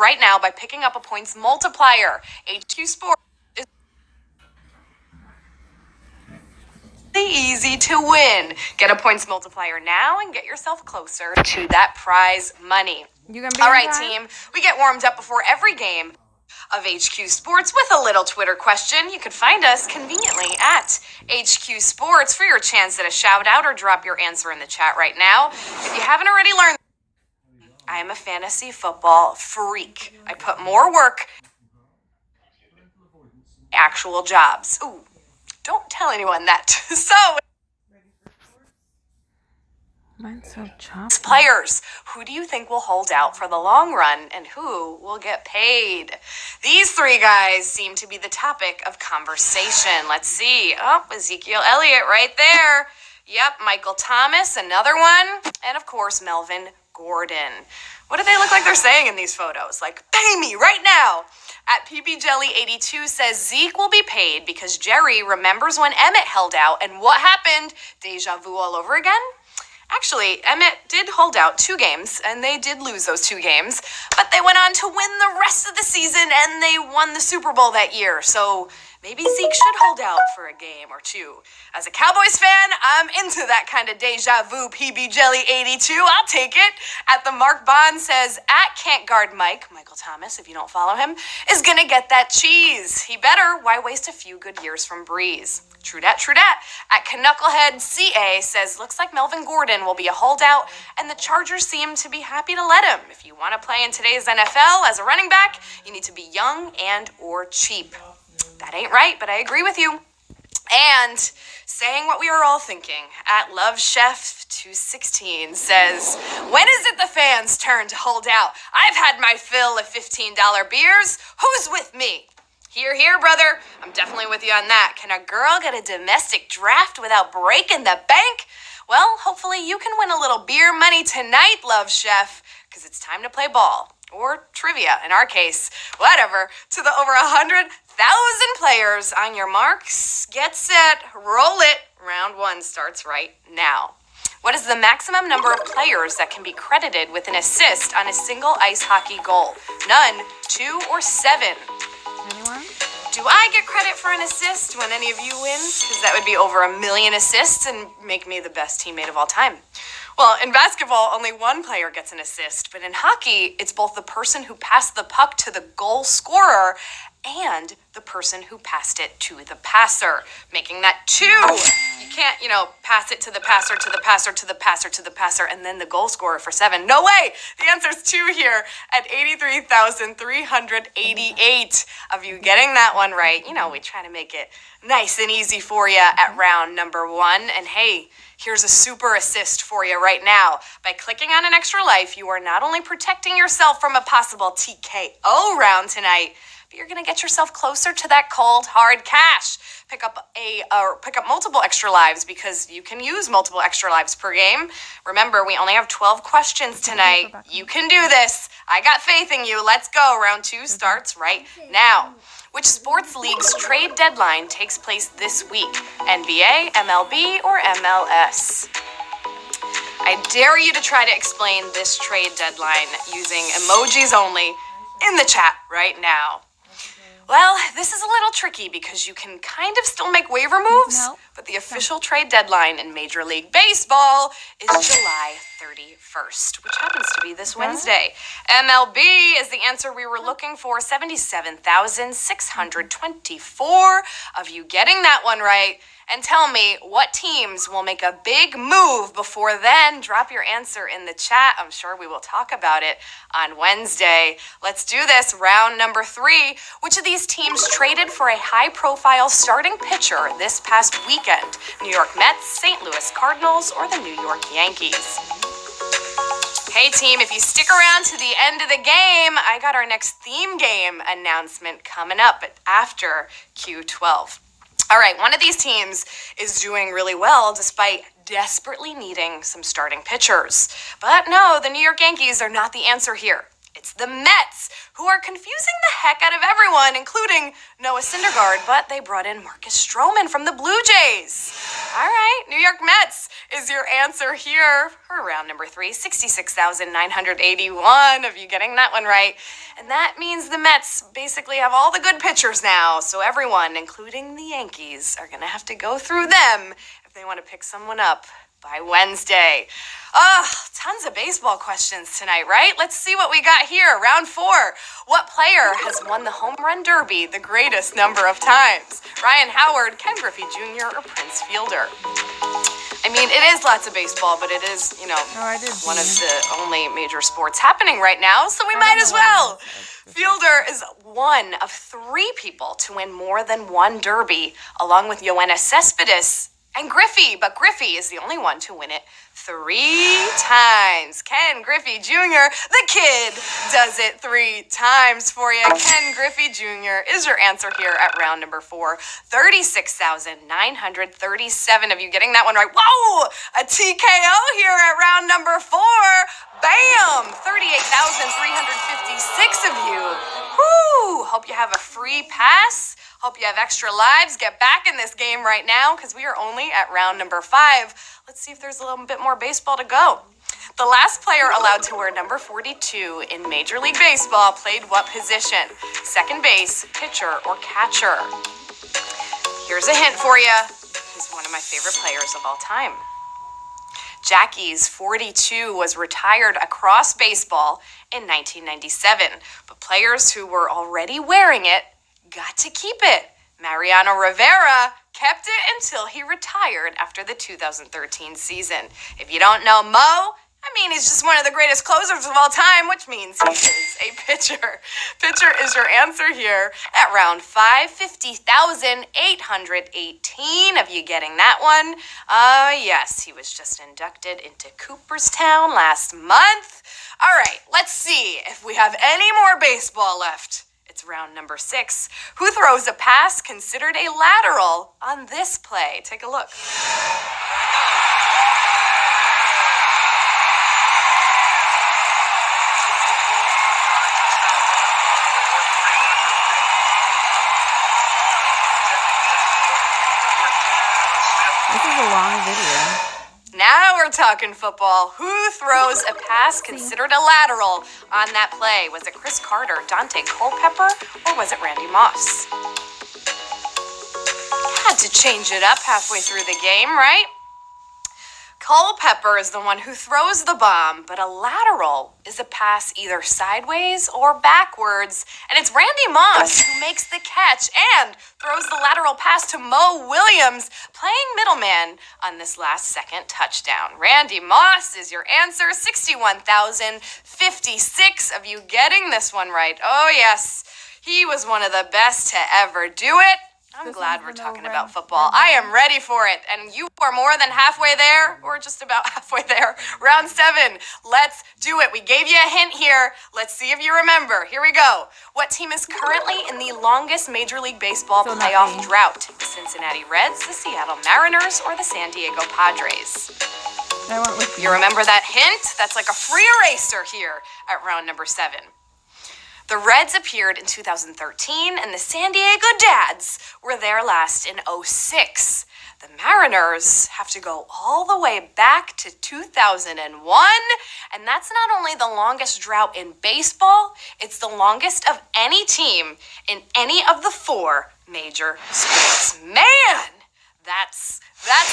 right now by picking up a points multiplier. HQ Sports is easy to win. Get a points multiplier now and get yourself closer to that prize money. All right, team, we get warmed up before every game of HQ Sports with a little Twitter question. You can find us conveniently at HQ Sports for your chance at a shout out or drop your answer in the chat right now. If you haven't already learned, I am a fantasy football freak. I put more work in actual jobs. Ooh, don't tell anyone that. So, mine's so choppy. Players, who do you think will hold out for the long run and who will get paid? These three guys seem to be the topic of conversation. Let's see. Oh, Ezekiel Elliott right there. Yep, Michael Thomas, another one. And of course, Melvin Gordon. What do they look like they're saying in these photos? Like, pay me right now. At PBJelly82 says Zeke will be paid because Jerry remembers when Emmett held out and what happened? Deja vu all over again? Actually, Emmett did hold out 2 games, and they did lose those 2 games, but they went on to win the rest of the season, and they won the Super Bowl that year, so maybe Zeke should hold out for a game or 2. As a Cowboys fan, I'm into that kind of deja vu. PBJelly82, I'll take it. At the Mark Bond says, at Can't Guard Mike, Michael Thomas, if you don't follow him, is gonna get that cheese. He better. Why waste a few good years from Breeze? True dat, true dat. At Knucklehead CA says, looks like Melvin Gordon will be a holdout, and the Chargers seem to be happy to let him. If you want to play in today's NFL as a running back, you need to be young and or cheap. That ain't right, but I agree with you. And saying what we are all thinking, at LoveChef216 says, when is it the fans' turn to hold out? I've had my fill of $15 beers. Who's with me? Here, here, brother. I'm definitely with you on that. Can a girl get a domestic draft without breaking the bank? Well, hopefully you can win a little beer money tonight, Love Chef, because it's time to play ball. Or trivia, in our case. Whatever. To the over 100,000 players, on your marks, get set, roll it. Round 1 starts right now. What is the maximum number of players that can be credited with an assist on a single ice hockey goal? None, 2, or 7? Anyone? Do I get credit for an assist when any of you win? Because that would be over 1 million assists and make me the best teammate of all time. Well, in basketball, only one player gets an assist, but in hockey, it's both the person who passed the puck to the goal scorer and the person who passed it to the passer, making that 2. You can't, pass it to the passer, to the passer, to the passer, to the passer, and then the goal scorer for 7. No way! The answer's 2 here at 83,388 of you getting that one right. We try to make it nice and easy for you at round number 1. And hey, here's a super assist for you right now. By clicking on an extra life, you are not only protecting yourself from a possible TKO round tonight, but you're going to get yourself closer to that cold, hard cash. Pick up multiple extra lives because you can use multiple extra lives per game. Remember, we only have 12 questions tonight. You can do this. I got faith in you. Let's go. Round 2 starts right now. Which sports league's trade deadline takes place this week? NBA, MLB, or MLS? I dare you to try to explain this trade deadline using emojis only in the chat right now. Well, this is a little tricky because you can kind of still make waiver moves, but the official trade deadline in Major League Baseball is July 31st, which happens to be this Wednesday. MLB is the answer we were looking for. 77,624 of you getting that one right. And tell me what teams will make a big move before then. Drop your answer in the chat. I'm sure we will talk about it on Wednesday. Let's do this. Round number 3. Which of these teams traded for a high-profile starting pitcher this past weekend? New York Mets, St. Louis Cardinals, or the New York Yankees? Hey team, if you stick around to the end of the game, I got our next theme game announcement coming up after Q12. All right, one of these teams is doing really well despite desperately needing some starting pitchers. But no, the New York Yankees are not the answer here. It's the Mets, who are confusing the heck out of everyone, including Noah Syndergaard, but they brought in Marcus Stroman from the Blue Jays. All right, New York Mets is your answer here for round number 3, 66,981 of you getting that one right. And that means the Mets basically have all the good pitchers now, so everyone, including the Yankees, are going to have to go through them if they want to pick someone up by Wednesday. Tons of baseball questions tonight, right? Let's see what we got here. Round 4. What player has won the home run derby the greatest number of times? Ryan Howard, Ken Griffey Jr., or Prince Fielder? I mean, it is lots of baseball, but it is, one of the only major sports happening right now, so we might as well. Fielder is one of 3 people to win more than one derby, along with Yoenis Cespedes and Griffey, but Griffey is the only one to win it 3 times. Ken Griffey Jr., the kid, does it 3 times for you. Ken Griffey Jr. is your answer here at round number 4. 36,937 of you getting that one right. Whoa! A TKO here at round number 4. Bam! 38,356 of you. Whoo! Hope you have a free pass. Hope you have extra lives. Get back in this game right now because we are only at round number 5. Let's see if there's a little bit more baseball to go. The last player allowed to wear number 42 in Major League Baseball played what position? Second base, pitcher, or catcher? Here's a hint for you. He's one of my favorite players of all time. Jackie's 42 was retired across baseball in 1997, but players who were already wearing it got to keep it. Mariano Rivera kept it until he retired after the 2013 season. If you don't know Mo, he's just one of the greatest closers of all time, which means he is a pitcher. Pitcher is your answer here at round 5, 50,818 of you getting that one. Yes, he was just inducted into Cooperstown last month. All right, let's see if we have any more baseball left. It's round number 6. Who throws a pass considered a lateral on this play? Take a look. This is a long video. Now we're talking football. Who throws a pass considered a lateral on that play? Was it Chris Carter, Dante Culpepper, or was it Randy Moss? Had to change it up halfway through the game, right? Culpepper is the one who throws the bomb, but a lateral is a pass either sideways or backwards. And it's Randy Moss who makes the catch and throws the lateral pass to Mo Williams, playing middleman on this last second touchdown. Randy Moss is your answer. 61,056 of you getting this one right. Oh, yes, he was one of the best to ever do it. I'm glad we're talking about football. I am ready for it. And you are more than halfway there, or just about halfway there. Round 7. Let's do it. We gave you a hint here. Let's see if you remember. Here we go. What team is currently in the longest Major League Baseball playoff drought? The Cincinnati Reds, the Seattle Mariners, or the San Diego Padres? I went with You remember that hint? That's like a free eraser here at round number 7. The Reds appeared in 2013, and the San Diego Dads were there last in 2006. The Mariners have to go all the way back to 2001, and that's not only the longest drought in baseball, it's the longest of any team in any of the 4 major sports. Man, that's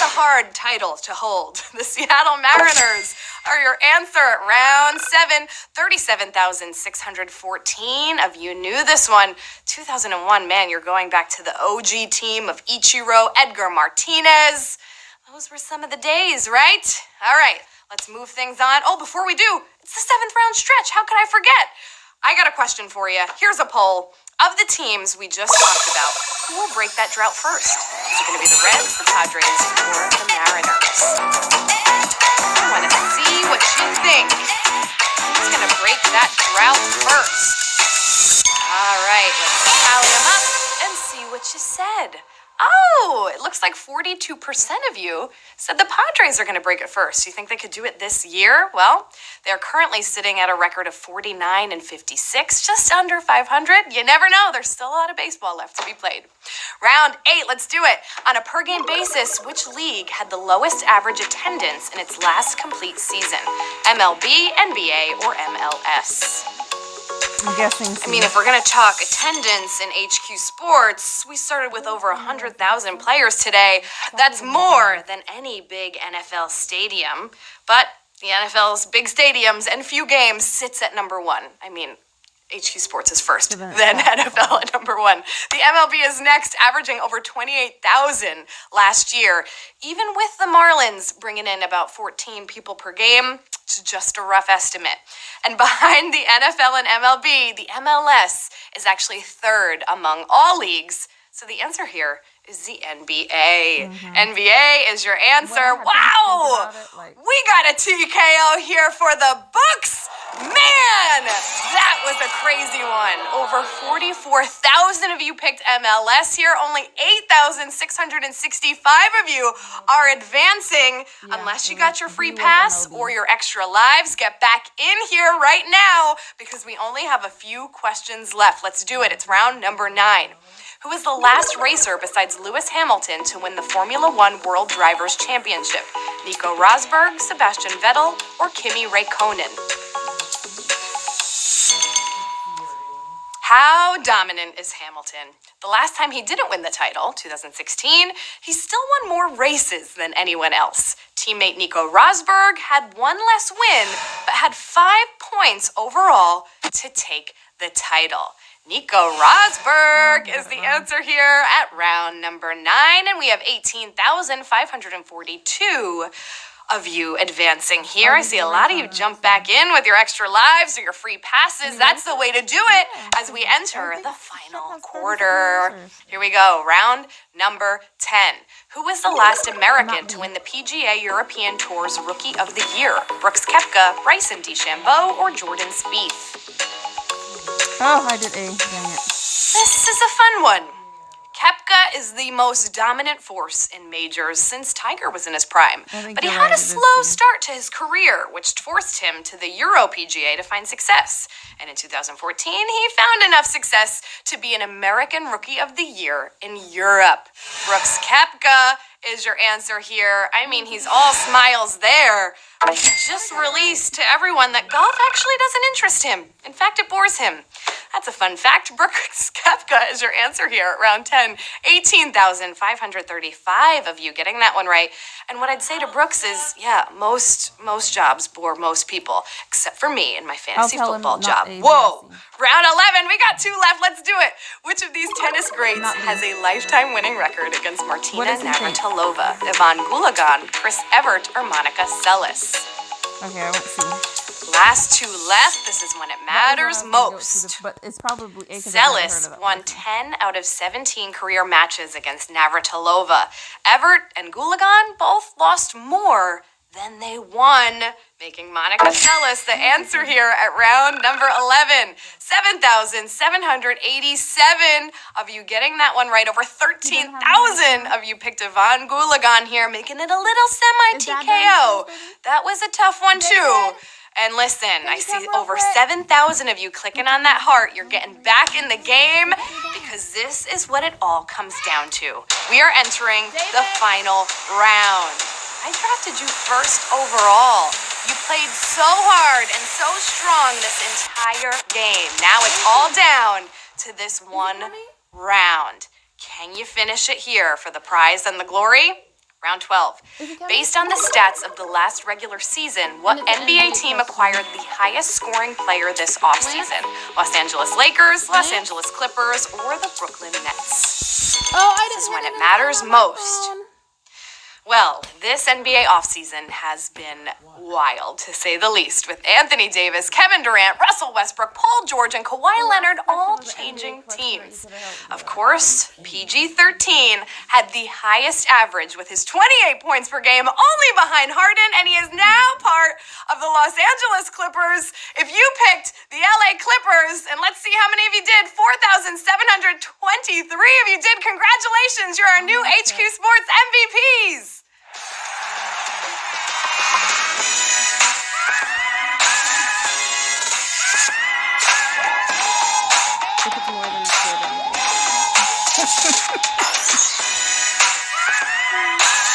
a hard title to hold. The Seattle Mariners are your answer at round 7. 37,614 of you knew this one. 2001, man, you're going back to the OG team of Ichiro, Edgar Martinez. Those were some of the days, right? All right, let's move things on. Oh, before we do, it's the 7th round stretch. How could I forget? I got a question for you. Here's a poll. Of the teams we just talked about, who will break that drought first? Is it going to be the Reds, the Padres, or the Mariners? I want to see what you think. Who's going to break that drought first? All right, let's tally them up and see what you said. Oh, Whoa! It looks like 42% of you said the Padres are going to break it first. You think they could do it this year? Well, they're currently sitting at a record of 49 and 56, just under 500. You never know. There's still a lot of baseball left to be played. Round 8, let's do it. On a per-game basis, which league had the lowest average attendance in its last complete season? MLB, NBA, or MLS? I'm guessing. I mean, if we're going to talk attendance in HQ Sports, we started with over 100,000 players today. That's more than any big NFL stadium. But the NFL's big stadiums and few games sits at number 1. I mean, HQ Sports is first, then NFL at number 1. The MLB is next, averaging over 28,000 last year. Even with the Marlins bringing in about 14 people per game, it's just a rough estimate. And behind the NFL and MLB, the MLS is actually third among all leagues. So the answer here is the NBA. NBA is your answer. Wow! We got a TKO here for the Bucks. Man, that was a crazy one. Over 44,000 of you picked MLS here. Only 8,665 of you are advancing. Unless you got your free pass or your extra lives, get back in here right now because we only have a few questions left. Let's do it. It's round number 9. Who was the last racer besides Lewis Hamilton to win the Formula One World Drivers' Championship? Nico Rosberg, Sebastian Vettel, or Kimi Räikkönen? How dominant is Hamilton? The last time he didn't win the title, 2016, he still won more races than anyone else. Teammate Nico Rosberg had one less win, but had 5 points overall to take the title. Nico Rosberg is the answer here at round number 9, and we have 18,542 of you advancing here. I see a lot of you jump back in with your extra lives or your free passes. That's the way to do it as we enter the final quarter. Here we go, round number 10. Who was the last American to win the PGA European Tour's Rookie of the Year? Brooks Koepka, Bryson DeChambeau, or Jordan Spieth? Oh, I did A. Dang it. This is a fun one. Koepka is the most dominant force in majors since Tiger was in his prime. But he had a slow start to his career, which forced him to the Euro PGA to find success. And in 2014, he found enough success to be an American Rookie of the Year in Europe. Brooks Koepka is your answer here. I mean, he's all smiles there. But he just released to everyone that golf actually doesn't interest him. In fact, it bores him. That's a fun fact. Brooks Koepka is your answer here at round 10. 18,535 of you getting that one right. And what I'd say to Brooks is, yeah, most jobs bore most people, except for me and my fantasy football job. Whoa! Round 11, we got 2 left. Let's do it. Which of these tennis greats has a lifetime winning record against Martina Navratilova, Ivan Gulagan, Chris Evert, or Monica Seles? Okay, I won't see. Last 2 left. This is when it matters most. But it's probably A. Seles won 10 out of 17 career matches against Navratilova. Evert and Gulagan both lost more than they won, making Monica Seles the answer here at round number 11. 7,787 of you getting that one right. Over 13,000 of you picked Ivan Gulagan here, making it a little semi-TKO. That was a tough one, too. And listen, I see over 7,000 of you clicking on that heart. You're getting back in the game because this is what it all comes down to. We are entering the final round. I drafted you first overall. You played so hard and so strong this entire game. Now it's all down to this one round. Can you finish it here for the prize and the glory? Round 12. Based on the stats of the last regular season, what NBA team acquired the highest scoring player this offseason? Los Angeles Lakers, Los Angeles Clippers, or the Brooklyn Nets? This is when it matters most. Well, this NBA offseason has been wild, to say the least, with Anthony Davis, Kevin Durant, Russell Westbrook, Paul George, and Kawhi Leonard all changing teams. Of course, PG-13 had the highest average with his 28 points per game, only behind Harden, and he is now part of the Los Angeles Clippers. If you picked the LA Clippers, and let's see how many of you did, 4,723 of you did. Congratulations, you're our new HQ Sports MVPs. If it's more than a quarter.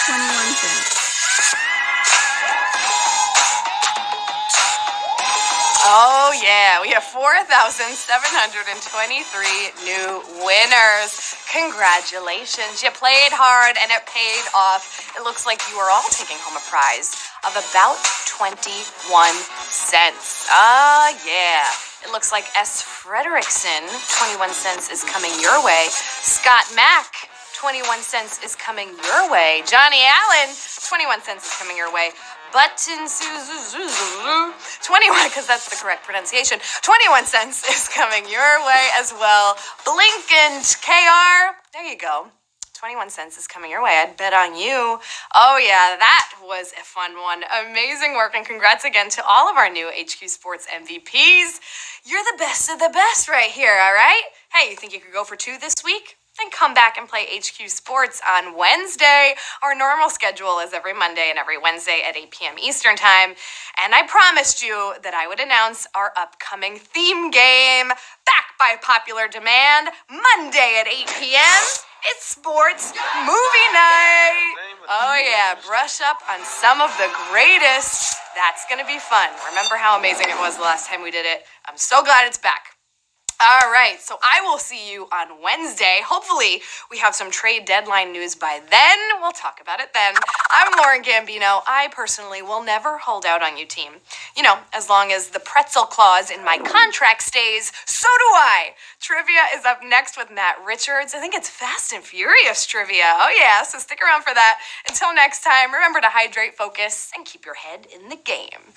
21 cents. Oh, yeah, we have 4,723 new winners. Congratulations. You played hard and it paid off. It looks like you are all taking home a prize of about 21 cents. Yeah. It looks like S. Frederickson, 21 cents is coming your way. Scott Mack, 21 cents is coming your way. Johnny Allen, 21 cents is coming your way. Button 21, because that's the correct pronunciation. 21 cents is coming your way as well. Blink and KR, there you go. 21 cents is coming your way. I'd bet on you. Oh, yeah, that was a fun one. Amazing work, and congrats again to all of our new HQ Sports MVPs. You're the best of the best right here, all right? Hey, you think you could go for 2 this week? Then come back and play HQ Sports on Wednesday. Our normal schedule is every Monday and every Wednesday at 8 p.m. Eastern Time. And I promised you that I would announce our upcoming theme game, back by popular demand, Monday at 8 p.m. It's Sports Movie Night. Oh, yeah, brush up on some of the greatest. That's going to be fun. Remember how amazing it was the last time we did it? I'm so glad it's back. All right, so I will see you on Wednesday. Hopefully, we have some trade deadline news by then. We'll talk about it then. I'm Lauren Gambino. I personally will never hold out on you, team. You know, as long as the pretzel clause in my contract stays, so do I. Trivia is up next with Matt Richards. I think it's Fast and Furious trivia. Oh, yeah, so stick around for that. Until next time, remember to hydrate, focus, and keep your head in the game.